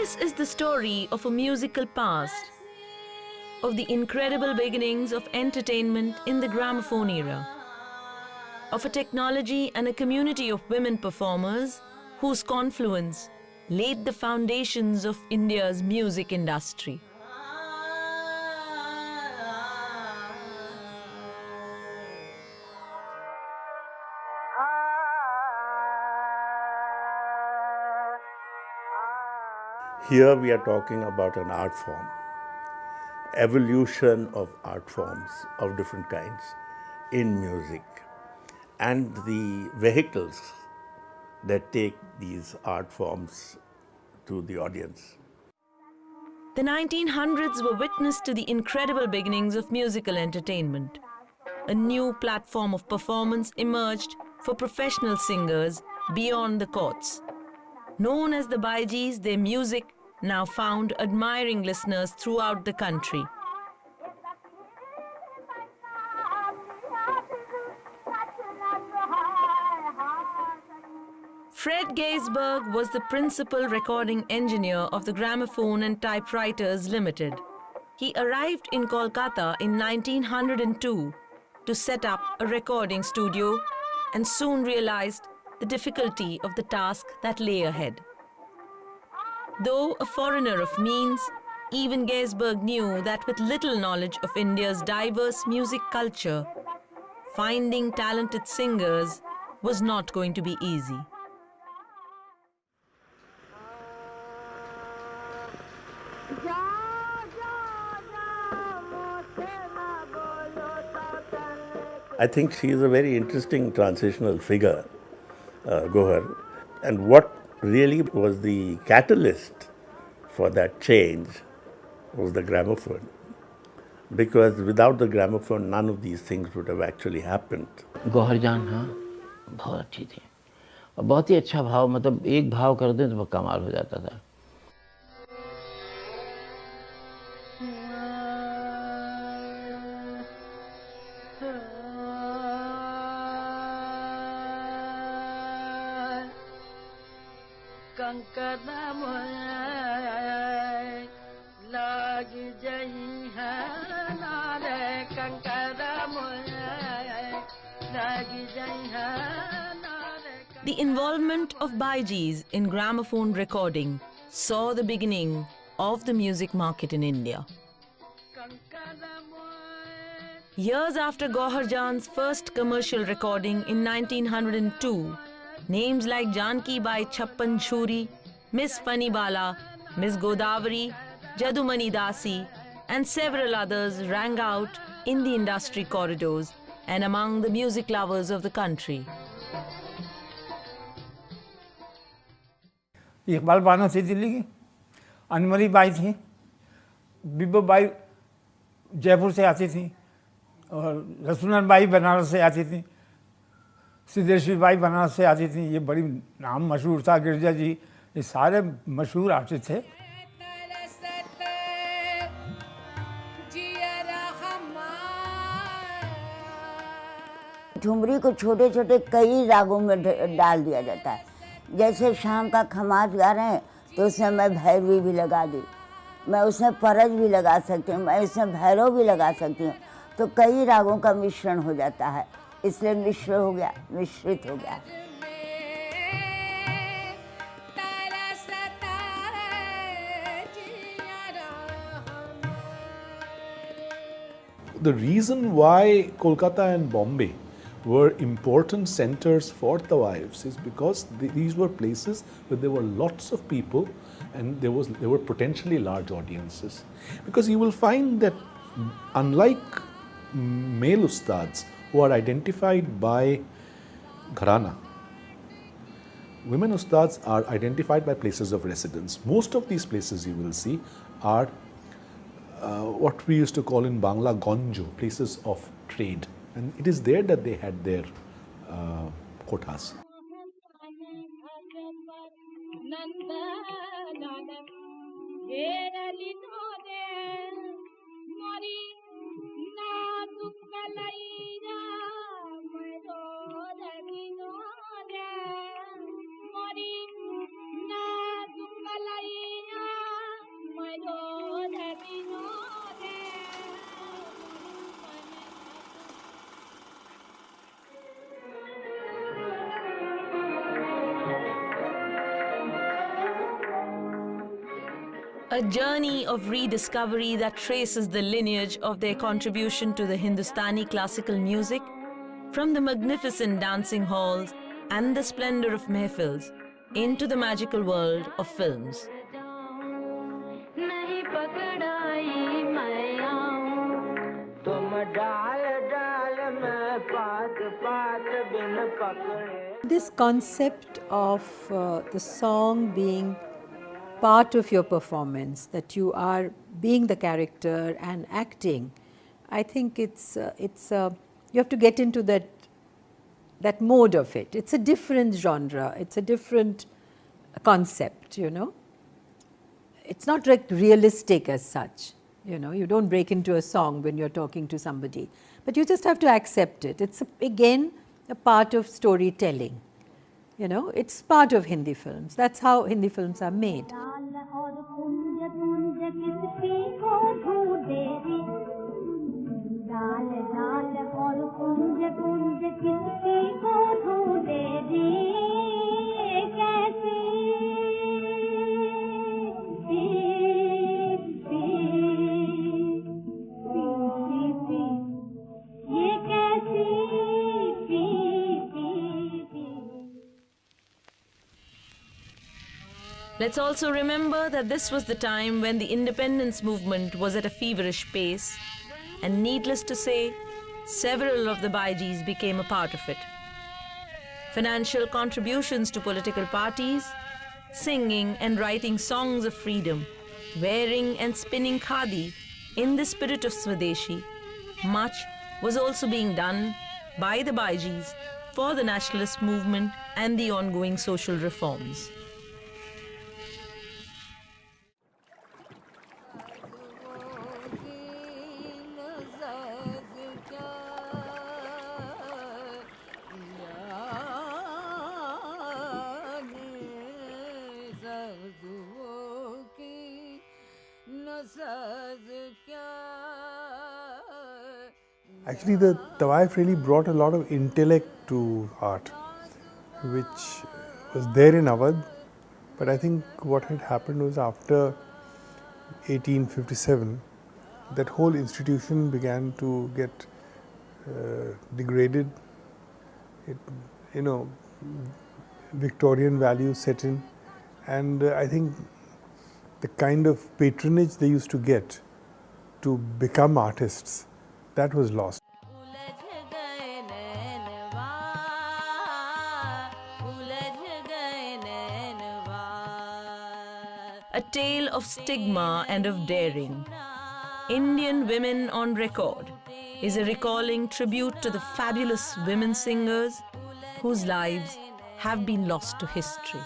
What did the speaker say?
This is the story of a musical past, of the incredible beginnings of entertainment in the gramophone era, of a technology and a community of women performers whose confluence laid the foundations of India's music industry. Here we are talking about an art form, evolution of art forms of different kinds in music, and the vehicles that take these art forms to the audience. The 1900s were witness to the incredible beginnings of musical entertainment. A new platform of performance emerged for professional singers beyond the courts. Known as the Baijis, their music now found admiring listeners throughout the country. Fred Gaisberg was the principal recording engineer of the Gramophone and Typewriters Limited. He arrived in Kolkata in 1902 to set up a recording studio and soon realized the difficulty of the task that lay ahead. Though a foreigner of means, even Gaisberg knew that with little knowledge of India's diverse music culture, finding talented singers was not going to be easy. I think she is a very interesting transitional figure, Gohar. And what really was the catalyst for that change was the gramophone. Because without the gramophone, none of these things would have actually happened. Gauhar जान हाँ बहुत अच्छी थी और बहुत ही अच्छा भाव, मतलब एक भाव कर दें तो वो कमाल हो जाता था. The involvement of Baijis in gramophone recording saw the beginning of the music market in India. Years after Gauhar Jan's first commercial recording in 1902, names like Janki Bai Chappan Chhuri, Miss Funny Bala, Miss Godavari, Jadumani Dasi, and several others rang out in the industry corridors and among the music lovers of the country. Iqbal Bano थी दिल्ली की, अनमरी by थी, Bibbo by Jaipur से आती थी, और Rasulan by Banaras से आती थी, सिद्धेश्वरी बाई बनारस से आती थी. ये बड़ी नाम मशहूर था. गिरजा जी, ये सारे मशहूर आर्टिस्ट थे. ठुमरी को छोटे छोटे कई रागों में डाल दिया जाता है. जैसे शाम का खमाज गा रहे हैं तो उसमें मैं भैरवी भी लगा दी, मैं उसमें परज भी लगा सकती हूँ, मैं उसमें भैरव भी लगा सकती हूँ. तो कई रागों का मिश्रण हो जाता है, इसलिए मिश्र हो गया, मिश्रित हो गया. The reason why Kolkata and Bombay were important centers for tawafs is because these were places where there were lots of people and there were potentially large audiences. Because you will find that unlike male ustads who are identified by gharana, women ustads are identified by places of residence. Most of these places you will see are what we used to call in Bangla gonjo, places of trade. And it is there that they had their kotas. A journey of rediscovery that traces the lineage of their contribution to the Hindustani classical music, from the magnificent dancing halls and the splendor of mehfils into the magical world of films. This concept of the song being part of your performance, that you are being the character and acting, I think you have to get into that mode of it. It's a different genre, it's a different concept, you know. It's not like realistic as such, you know. You don't break into a song when you're talking to somebody, but you just have to accept it. It's again a part of storytelling, you know. It's part of Hindi films. That's how Hindi films are made. Let's also remember that this was the time when the independence movement was at a feverish pace, and needless to say, several of the Baijis became a part of it. Financial contributions to political parties, singing and writing songs of freedom, wearing and spinning khadi in the spirit of Swadeshi, much was also being done by the Baijis for the nationalist movement and the ongoing social reforms. Actually, the Tawaif really brought a lot of intellect to art, which was there in Awadh, but I think what had happened was after 1857, that whole institution began to get degraded. Victorian values set in, and I think the kind of patronage they used to get to become artists, that was lost. A tale of stigma and of daring. Indian Women on Record is a recalling tribute to the fabulous women singers whose lives have been lost to history.